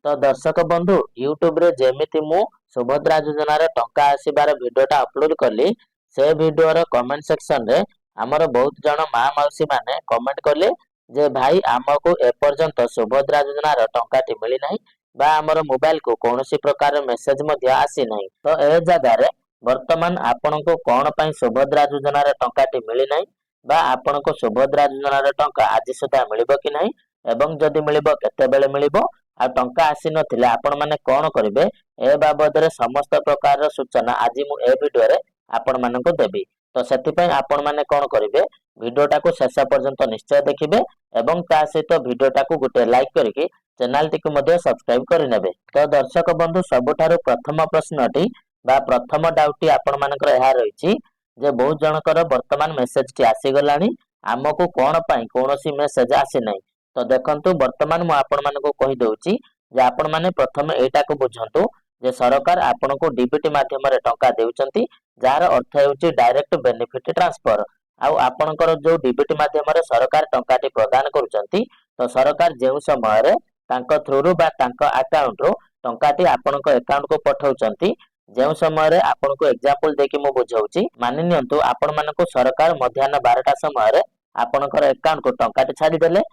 तो दर्शक बंधु यूट्यूब रे जेमिति मु सुभद्रा योजना रे टंका आसीबार वीडियोटा अपलोड कली से वीडियोर कमेंट सेक्शन रे हमर बहुत जन माँ मौसी माने कमेंट कले जे भाई आमको एपर्यंत सुभद्रा योजना रे टंकाटी मिली नाही बा हमर मोबाइल को कोनोसी प्रकार मेसेज मध्ये आसी नाही। तो ए जगह रे वर्तमान आपनको कोन पई सुभद्रा योजना रे टंकाटी मिली नाही बा आपनको सुभद्रा योजना रे टंका आज सुधा मिलिबो कि नाही एवं जदि मिलिबो केते बेले मिलिबो आ टंका आसी नथिले आपण माने कोन करिवे ए बाबद रे समस्त प्रकार सूचना आज मु ए वीडियो रे आपण मानको देबी। तो सेति पई आपण माने कोन करिवे वीडियोटा को शेष पर्यंत निश्चय देखिबे एवं ता सहित वीडियोटा को गुटे लाइक करिकि चैनल टी को मध्ये सब्सक्राइब करि नेबे। तो दर्शक बंधु सबठारु प्रथम प्रश्नटी बा प्रथम डाउटटी आपण मानकर एहा रहिछि जे बहुत जनकर वर्तमान मेसेज टी आसी गलानी आमको कोन पई कोनोसी मेसेज आसी नै। तो देखंतु वर्तमान मु आपण मानको कहि दउची जे आपण माने प्रथम एटा को बुझंतु जे सरकार आपनको डीबीटी माध्यम रे टंका देउचंती जार अर्थ हेउची डायरेक्ट बेनिफिट ट्रांसफर आउ आपणकर जो डीबीटी माध्यम रे सरकार टंकाटी प्रदान करूचंती तो सरकार जेउ समय रे तांको थ्रू रु बा तांको अकाउंट रो टंकाटी आपणको अकाउंट को पठाउचंती जेउ समय रे आपनको एग्जांपल देकी मु बुझाउची मानि नियंतु आपण मानको सरकार मध्याह्न 12टा समय रे आपणकर अकाउंट को टंकाटी छाडी देले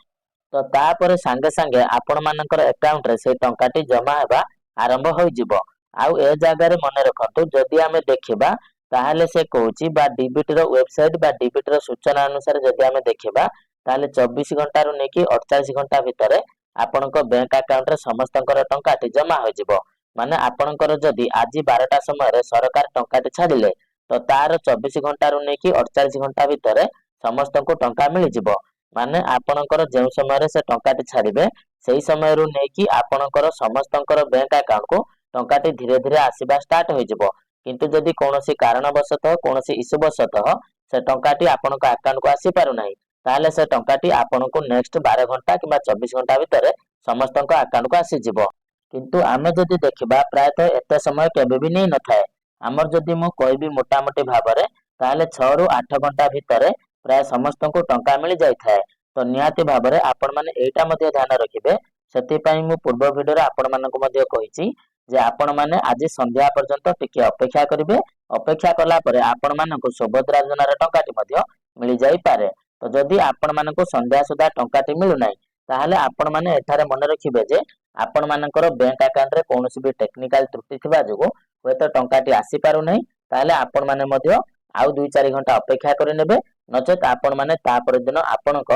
तो तापर सांगे सांगे आपण मानकर अकाउंट रे से टंकाटी जमा हेबा आरंभ होई जिवो। आउ ए जगह रे मने रखंतु जदि आमे देखिबा ताहाले से कहूची बा डीबीटी रो वेबसाइट बा डीबीटी रो सूचना अनुसार जदि आमे देखिबा ताहाले 24 घंटा रो नेकी 48 घंटा भितरे आपनको बैंक अकाउंट रे समस्तकर टंकाटी जमा होई जिवो। माने आपणकर जदि आज 12टा समय रे सरकार टंकाटी छाडिले तो तार 24 घंटा रो नेकी 48 घंटा भितरे समस्त को टंका मिलि जिवो। माने आपणकर जेउ समय रे से टंकाटी छाडिबे सेही समय रु नेकी आपणकर समस्तकर बैंक अकाउंट को टंकाटी धीरे धीरे आसीबा स्टार्ट होई जिवो। किंतु जदि कोनोसी कारणवशतः कोनोसी इशू वशतः से टंकाटी आपणक अकाउंट को आसी पारु नाही ताले से टंकाटी आपणको नेक्स्ट 12 घंटा किबा 24 घंटा भितरे समस्तक अकाउंट को आसी जिवो। किंतु आमे जदि देखिबा प्रायतः एते समय केबे भी नै नथाय। हमर जदि मु कहबी मोटा मोटी भाबरे ताले 6 रु 8 घंटा भितरे प्राय समस्त को टंका मिल जाय थाए। तो निहाती भाबरे आपण माने एटा मध्ये ध्यान रखिबे सेति पई मु पूर्व वीडियो रे आपण मानक मध्ये कहिछि जे आपण माने आज संध्या पर्यंत टिके अपेक्षा करिवे। अपेक्षा कला परे आपण मानक सुभद्रा योजना रे टंकाटी मध्ये मिल जाय पारे। तो जदि आपण मानक संध्या सुधा टंकाटी मिलु नाही ताहाले आपण माने एठारे मन रखिबे जे आपण मानकर बैंक अकाउंट रे कोनोसी भी टेक्निकल त्रुटि थिबा जोगो होय तो टंकाटी आसी पारु नाही ताहाले आपण माने मध्ये आउ 2-4 घंटा अपेक्षा करि नेबे नचेत आपण माने ता पर दिन आपणक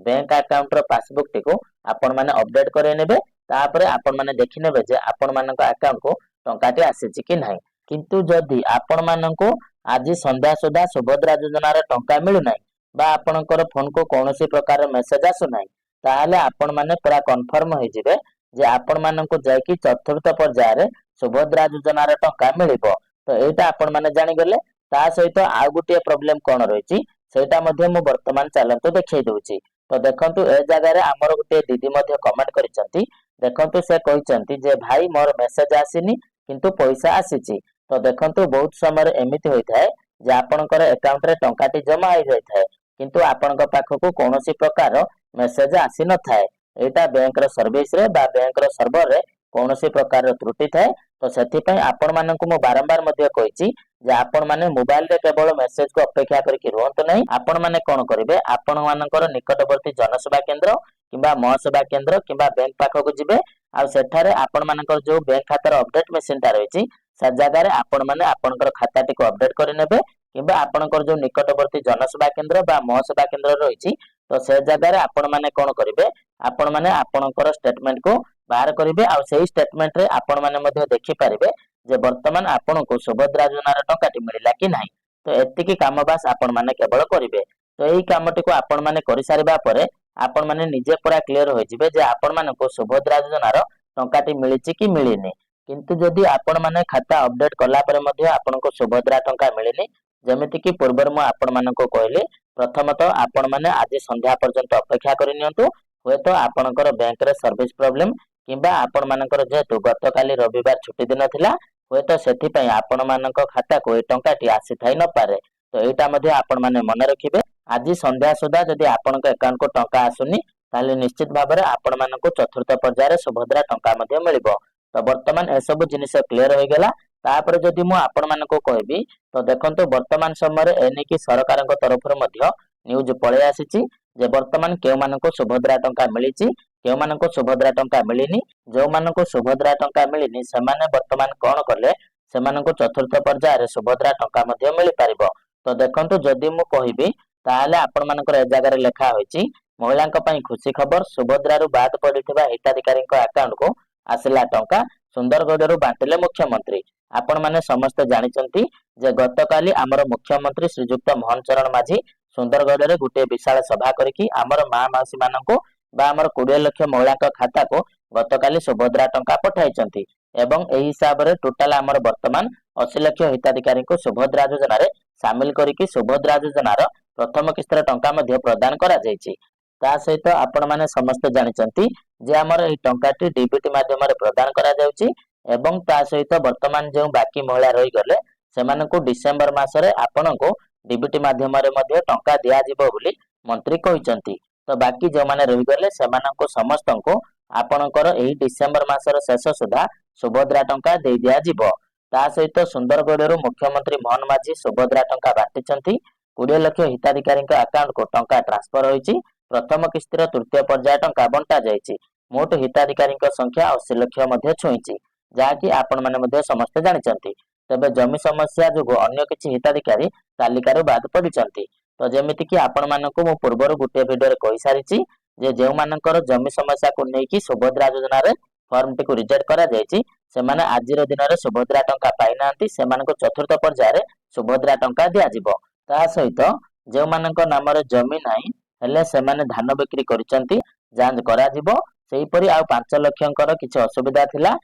बैंक अकाउंट रो पासबुक टिको आपण माने अपडेट करे नेबे तापरे आपण माने देखि नेबे जे आपण मानक अकाउंट को टंकाटी आसीछि कि नाही। किंतु जदि आपण माननको आज संध्या सुधा सुभद्रा योजना रे टंका मिलु नाही बा आपणकर फोन को कोनोसी प्रकार मेसेज आसु नाही ताहाले आपण माने पूरा कन्फर्म होई जिवे जे आपण माननको जाय कि चतुर्थ पर्याय रे सुभद्रा योजना रे टंका मिलिबो। तो एटा आपण माने जानि गेले ता सहित आ गुटिए प्रॉब्लम कोन रहिछि सेटा मध्ये मु वर्तमान चलंतु देखै दउछि। तो देखंतु ए जगह रे हमर गुटे दीदी मध्ये कमेंट करिसंती देखंतु से कहिसंती जे भाई मोर मेसेज आसीनी किंतु पैसा आसीछि। तो देखंतु बहुत समय एमिति होई थाए जे आपनकर अकाउंट रे टंकाटी जमा होई जाय थाए किंतु आपनक पाखकु कोनोसी प्रकार मेसेज आसी न थाए। एटा बैंक रो सर्विस रे बा बैंक रो सर्वर रे कोनोसी प्रकार त्रुटि थाए। तो सेति पई आपण मानकु मु बारंबार मध्ये कहिछि जे आपण माने मोबाइल रे केवल मेसेज को अपेक्षा करके रहंतु नहीं। आपण माने कोन करिवे आपण मानकर निकटवर्ती जनसेवा केंद्र किबा महसेवा केंद्र किबा बैंक पाखकु जिवे आ सेठारे आपण मानकर जो बैंक खातार अपडेट मशीन ता रहिछि से जगह रे आपण माने आपनकर खाताटी को अपडेट करि नेबे किबा आपनकर जो निकटवर्ती जनसेवा केंद्र बा महसेवा केंद्र रहिछि तो से जगह रे आपण माने कोन करिवे आपण माने आपनकर स्टेटमेंट को बाहर करिवे आ सेही स्टेटमेंट रे आपण माने मध्ये देखि पारिबे जे वर्तमान आपनको सुभद्रा योजना रे टंकाटी मिलिला कि नाही। तो एतिकी काम बास आपण माने केवल करिवे। तो एही कामटी को आपण माने करि सारिबा परे आपण माने निजे पूरा क्लियर होई जिवे जे आपण मानको सुभद्रा योजना रो टंकाटी मिलिछि कि मिलिनी। किंतु जदि आपण माने खाता अपडेट कला परे मध्ये आपनको सुभद्रा टंका मिलिनी जेमिति कि पूर्वर मु आपण मानको कहले प्रथमतः आपण माने आज संध्या पर्यंत अपेक्षा करि नियंतु होय तो आपणकर बैंक रे सर्विस प्रॉब्लम किबा आपण मानकर जेतु गतकाली रविवार छुट्टी दिन थिला होय तो सेति पई आपण मानक खाता को ए टंकाटी आसी थाई न पारे। तो एटा मध्ये आपण माने मन रखिबे आज संध्या सुधा जदि आपणक अकाउंट को टंका आसुनी ताले निश्चित भाबरे आपण मानकु चतुर्थ पर्याय रे सुभद्रा टंका मध्ये मिलिबो। तो वर्तमान ए सब जिनिस क्लियर हो गेला। तापर जदि मु आपण मानको कहबी तो देखंतु वर्तमान समय एने की सरकारक तरफ मध्य न्यूज पळे आसीची जे वर्तमान केउ मानको सुभद्रा टंका मिलिची केउ मानको सुभद्रा टंका मिलिनी जो मानको सुभद्रा टंका मिलिनी सेमाने वर्तमान कोन करले सेमानको चतुर्थ पर्याय रे सुभद्रा टंका मध्ये मिलि पारिबो। तो देखंतु जदि मु कहबी ताहाले आपण मानकर ए जगह रे लेखा होईची महिलांक पई खुशी खबर सुभद्रा रु बाद पडिथिबा हिताधिकारीक अकाउंट को आसिला टंका सुंदरगढ़ बांटिले मुख्यमंत्री। आपण माने समस्त जानिचंती जे गतकाली आमर मुख्यमंत्री श्रीजुक्त मोहन चरण माझी सुंदरगढ़ रे गुटे विशाल सभा करिकी आमर मां माउसी माननको बा आमर 20 लाख महिलांक खाता को गतकाली सुभद्रा टंका पठाइचंती एवं एही हिसाब रे टोटल आमर वर्तमान 80 लाख हिताधिकारी को सुभद्रा योजना रे शामिल करिकी सुभद्रा योजना रो प्रथम किस्तर टंका मध्ये प्रदान करा जायछि। ता सहित आपण माने समस्त जानिचंती जे आमर एही टंकाटी डीबीटी माध्यम रे प्रदान करा जाउछि एवं ता सहित वर्तमान जो बाकी महिला रही गले सेमानकु डिसेंबर मासरे आपनको डीबीटी माध्यम रे मध्ये टंका दिया जिवो बोली मंत्री कहिचंती। तो बाकी जो माने रही गले सेमानकु समस्तनको आपनकर एही डिसेंबर मासर शेष सुधा सुभद्रा टंका दे दिया जिवो। ता सहित सुंदरगढ़ मुख्यमंत्री मोहन माझी सुभद्रा टंका बांटिचंती 20 लाख हिताधिकारी अकाउंट को टंका ट्रांसफर होईची प्रथम किस्तिर तृतीय पर्याय टंका बंटा जायछि मोट हिताधिकारी संख्या 80 लाख मध्ये छुईची जाकि आपण माने मध्ये समस्त जानिचंती। तबे जमी समस्या जो अन्य किछि हिताधिकारी तालिकार बाद पडिचंती। तो जेमिति कि आपण मानकु मु पूर्वरु गुटे वीडियो रे कहि सारिछि जे जेउ मानकर जमी समस्या को नेकी सुभद्रा योजना रे फॉर्म टी को रिजेक्ट करा जायछि सेमाने आजिर दिन रे सुभद्रा टंका पाइ नांती सेमानको चतुर्थ पर्याय रे सुभद्रा टंका दिया जिवो। ता सहित जेउ मानक नाम रे जमी नाही हेले सेमाने धान बिक्री करिसंती जांच करा जिवो। सेही परि आ 5 लाखंकर किछि असुविधा थिला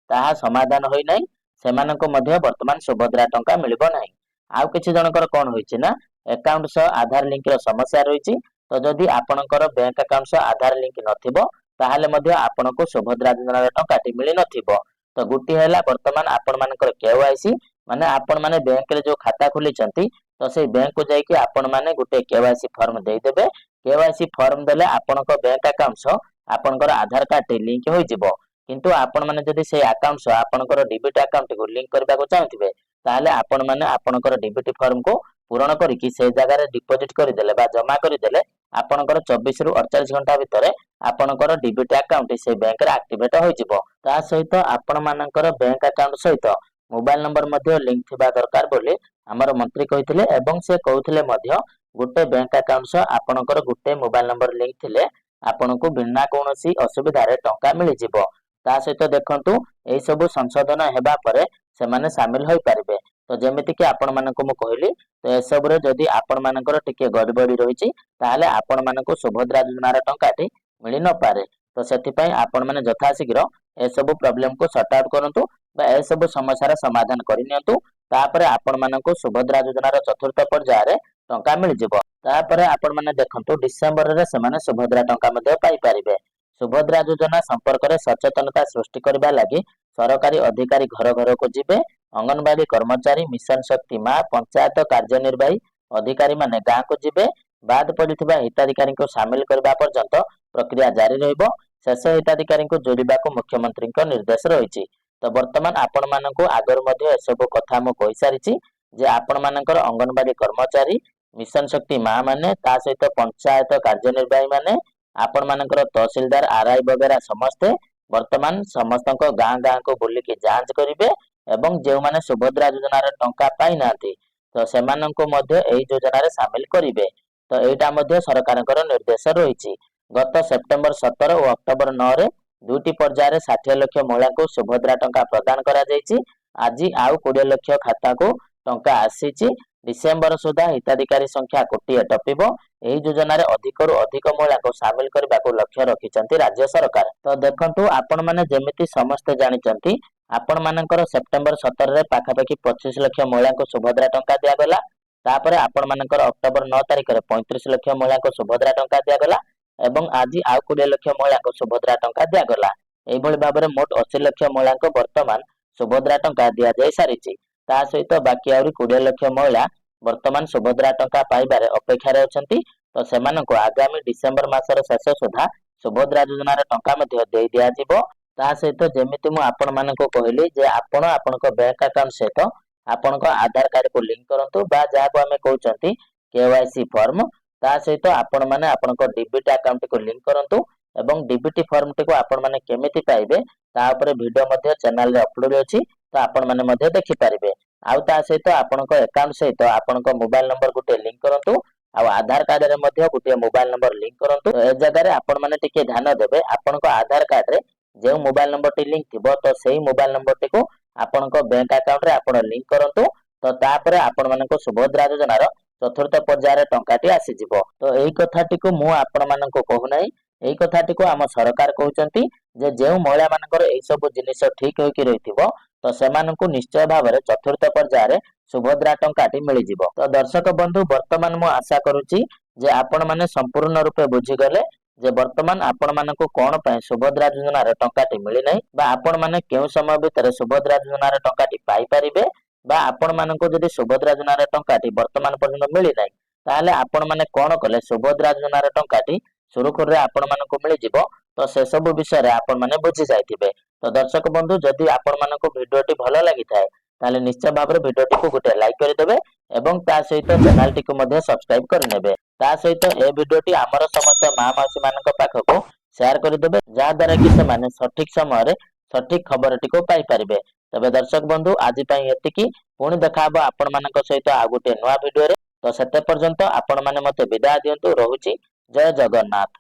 ताहा समाधान होई नाही सेमानको मध्ये वर्तमान सुभद्रा टंका मिलिबो नाही। आ किछि जनकर कोन होईछि ना अकाउंट सह आधार लिंक रो समस्या रहिछि। तो जदि आपनकर बैंक अकाउंट सह आधार लिंक नथिबो ताहाले मध्ये आपनको सुभद्रा योजना रे टंकाटी मिलि नथिबो। तो गुटी हैला वर्तमान आपण मानकर केवाईसी माने आपण माने बैंक रे जो खाता खुलिचंती तो से बैंक को जाई कि आपण माने गुटे केवाईसी फॉर्म देई देबे। केवाईसी फॉर्म देले आपनको बैंक अकाउंट सह आपनकर आधार कार्ड लिंक होई जिवो। किंतु आपण माने जदि से अकाउंट सह आपनकर डीबीटी अकाउंट को लिंक करबा को चाहथिबे ताहाले आपण माने आपनकर डीबीटी फॉर्म को पूरण करिकि से जगह रे डिपॉजिट करि देले बा जमा करि देले आपनकर 24 रु 48 घंटा भितरे आपनकर डीबीटी अकाउंट से बैंक रे एक्टिवेट होई जिवो। ता सहित आपण मानकर बैंक अकाउंट सहित मोबाइल नंबर मध्ये लिंक थिबा दरकार बोली हमर मंत्री कहिथिले एवं से कहउथिले मध्ये गुटे बैंक अकाउंट सह आपनकर गुटे मोबाइल नंबर लिंक थिले आपनको बिना कोनोसी असुविधा रे टंका मिलि जिवो। ता सहित देखंतु एई सब संशोधन हेबा परे सेमाने शामिल होई पारिबे। तो जेमिति कि आपण मानको मु कहली तो ए सब रे जदि आपण मानकर टिके गड़बड़ी रहिछि ताहाले आपण मानको सुभद्रा योजना रे टंकाटी मिलि न पारे। तो सेति पई आपण माने यथाशीघ्र ए सब प्रॉब्लम को सॉर्ट आउट करंतु बा ए सब समस्या रे समाधान करि नियंतु तापरे आपण मानको सुभद्रा योजना रे चतुर्थ पर्याय रे टंका मिलि जिवो। तापरे आपण माने देखंतु डिसेंबर रे सेमाने सुभद्रा टंका मध्ये पाइ पारिबे। सुभद्रा योजना संपर्क में सचेतनता सृष्टि करबा लागि सरकारी अधिकारी घर घर को जिबे अंगनवाड़ी कर्मचारी मिशन शक्ति मां पंचायत कार्यनिर्वाही अधिकारी माने गाँ को जिबे बाद पड़िथिबा हिताधिकारी को शामिल करबा पर्यंत प्रक्रिया जारी रहइबो। शेष हिताधिकारी को जोड़िबा को मुख्यमंत्री को निर्देश रहिछि। तो वर्तमान आपण माननको आगर मध्ये एसबो कथा मु कहि सारिछि जे आपण मानकर अंगनवाड़ी कर्मचारी मिशन शक्ति मां माने ता सहित पंचायत कार्यनिर्वाही माने आपण मानकर तहसीलदार आरआई वगैरह समस्ते वर्तमान समस्त गाँ गाँ को बुलिकी जांच करिवे एवं जो माने सुभद्रा योजना रे टंका पाइ नांती तो सेमाननको मध्ये एई योजना रे शामिल करिवे। तो एटा मध्ये सरकारकर निर्देश रहिछि। गत सेप्टेम्बर 17 और अक्टोबर 9 रे दुईटी पर्याय रे 60 लाख महिला को सुभद्रा टंका प्रदान करा जायछि। आज आउ 20 लाख खाता को टंका आसीछि। डिसेंबर सुधा हिताधिकारी संख्या कोटिए टपिबो। एही योजना रे अधिकरु अधिक महिला को शामिल करबा को लक्ष्य रखिचंती राज्य सरकार। तो देखंतु आपण माने जेमिति समस्त जानिचंती आपण मानकर सेप्टेम्बर 17 रे पाखापाखि 25 लाख महिला को सुभद्रा टंका दिया गला। तापरे आपण मानकर अक्टोबर 9 तारिख रे 35 लाख महिला को सुभद्रा टंका दिया गला एवं आज आउ 20 लाख महिला को सुभद्रा टंका दिया गला। एही भली भाबरे मोट 80 लाख महिला को वर्तमान सुभद्रा टंका दिया जाय सारिछि। ता सहित बाकी आउरी 20 लाख महिला वर्तमान सुभद्रा टंका पाइबारे अपेक्षा रे अछंती। ତ ସେମାନଙ୍କୁ ଆଗାମୀ ଡିସେମ୍ବର ମାସର ଶେଷ ସୁଦ୍ଧା ସୁଭଦ୍ରା ଯୋଜନାର ଟଙ୍କା ମଧ୍ୟ ଦେଇ ଦିଆଯିବ। ତା ସହିତ ଯେମିତି ମୁଁ ଆପଣମାନଙ୍କୁ କହିଲି ଯେ ଆପଣ ଆପଣଙ୍କ ବ୍ୟାଙ୍କ ଆକାଉଣ୍ଟ ସହିତ ଆପଣଙ୍କ ଆଧାର କାର୍ଡକୁ ଲିଙ୍କ କରନ୍ତୁ ବା ଯାହାକୁ ଆମେ କହୁଛନ୍ତି KYC ଫର୍ମ। ତା ସହିତ ଆପଣମାନେ ଆପଣଙ୍କ ଡିବିଟି ଆକାଉଣ୍ଟକୁ ଲିଙ୍କ କରନ୍ତୁ ଏବଂ ଡିବିଟି ଫର୍ମଟିକୁ ଆପଣମାନେ କେମିତି ପାଇବେ ତା ଉପରେ ଭିଡିଓ ମଧ୍ୟ ଚ୍ୟାନେଲରେ ଅପଲୋଡ ଅଛି, ତ ଆପଣମାନେ ମଧ୍ୟ ଦେଖିପାରିବେ। ଆଉ ତା ସହିତ ଆପଣଙ୍କ ଆକାଉଣ୍ଟ ସହିତ ଆପଣଙ୍କ ମୋବାଇଲ ନମ୍ବର ଗୋଟେ ଲିଙ୍କ କରନ୍ତୁ ଆଉ ଆଧାର କାର୍ଡରେ ମଧ୍ୟ ଗୋଟିଏ ମୋବାଇଲ ନମ୍ବର ଲିଙ୍କ କରନ୍ତୁ। ଏ ଜାଗାରେ ଆପଣମାନେ ଟିକେ ଧ୍ୟାନ ଦେବେ, ଆପଣଙ୍କ ଆଧାର କାର୍ଡରେ ଯେଉଁ ମୋବାଇଲ ନମ୍ବରଟି ଲିଙ୍କ ଥିବ ତ ସେଇ ମୋବାଇଲ ନମ୍ବରଟିକୁ ଆପଣଙ୍କ ବ୍ୟାଙ୍କ ଆକାଉଣ୍ଟରେ ଆପଣ ଲିଙ୍କ କରନ୍ତୁ। ତ ତାପରେ ଆପଣମାନଙ୍କୁ ସୁଭଦ୍ରା ଯୋଜନାର ଚତୁର୍ଥ ପର୍ଯ୍ୟାୟରେ ଟଙ୍କାଟି ଆସିଯିବ। ତ ଏଇ କଥାଟିକୁ ମୁଁ ଆପଣମାନଙ୍କୁ କହୁନାହିଁ, ଏଇ କଥାଟିକୁ ଆମ ସରକାର କହୁଛନ୍ତି ଯେ ଯେଉଁ ମହିଳାମାନଙ୍କର ଏଇ ସବୁ ଜିନିଷ ଠିକ ହୋଇକି ରହିଥିବ ତ ସେମାନଙ୍କୁ ନିଶ୍ଚୟ ଭାବରେ ଚତୁର୍ଥ ପର୍ଯ୍ୟାୟରେ ସୁଭଦ୍ରା ଟଙ୍କାଟି ମିଳିଯିବ। ତ ଦର୍ଶକ ବନ୍ଧୁ, ବର୍ତ୍ତମାନ ମୁଁ ଆଶା କରୁଛି ଯେ ଆପଣମାନେ ସମ୍ପୂର୍ଣ୍ଣ ରୂପେ ବୁଝିଗଲେ ଯେ ବର୍ତ୍ତମାନ ଆପଣମାନଙ୍କୁ କଣ ପାଇଁ ସୁଭଦ୍ରା ଯୋଜନାର ଟଙ୍କାଟି ମିଳିନାହିଁ ବା ଆପଣମାନେ କେଉଁ ସମୟ ଭିତରେ ସୁଭଦ୍ରା ଯୋଜନାର ଟଙ୍କାଟି ପାଇପାରିବେ ବା ଆପଣମାନଙ୍କୁ ଯଦି ସୁଭଦ୍ରା ଯୋଜନାର ଟଙ୍କାଟି ବର୍ତ୍ତମାନ ପର୍ଯ୍ୟନ୍ତ ମିଳିନାହିଁ ତାହେଲେ ଆପଣମାନେ କଣ କଲେ ସୁଭଦ୍ରା ଯୋଜନାର ଟଙ୍କାଟି ସୁରୁଖୁରୁରେ ଆପଣମାନଙ୍କୁ ମିଳିଯିବ। ତ ସେସବୁ ବିଷୟରେ ଆପଣମାନେ ବୁଝି ଯାଇଥିବେ। ତ ଦର୍ଶକ ବନ୍ଧୁ, ଯଦି ଆପଣମାନଙ୍କୁ ଭିଡିଓଟି ଭଲ ଲାଗିଥାଏ ତାହେଲେ ନିଶ୍ଚୟ ଭାବରେ ଭିଡିଓଟିକୁ ଗୋଟେ ଲାଇକ୍ କରିଦେବେ ଏବଂ ତା ସହିତ ଚ୍ୟାନେଲଟିକୁ ମଧ୍ୟ ସବସ୍କ୍ରାଇବ କରିନେବେ। ତା ସହିତ ଏ ଭିଡିଓଟି ଆମର ସମସ୍ତ ମା ମାଉସୀ ମାନଙ୍କ ପାଖକୁ ସେୟାର କରିଦେବେ, ଯାହା ଦ୍ୱାରା କି ସେମାନେ ସଠିକ ସମୟରେ ସଠିକ ଖବରଟିକୁ ପାଇପାରିବେ। ତେବେ ଦର୍ଶକ ବନ୍ଧୁ, ଆଜି ପାଇଁ ଏତିକି। ପୁଣି ଦେଖାହବ ଆପଣମାନଙ୍କ ସହିତ ଆଉ ଗୋଟେ ନୂଆ ଭିଡିଓରେ। ତ ସେତେ ପର୍ଯ୍ୟନ୍ତ ଆପଣମାନେ ମତେ ବିଦାୟ ଦିଅନ୍ତୁ। ରହୁଛି। ଜୟ ଜଗନ୍ନାଥ।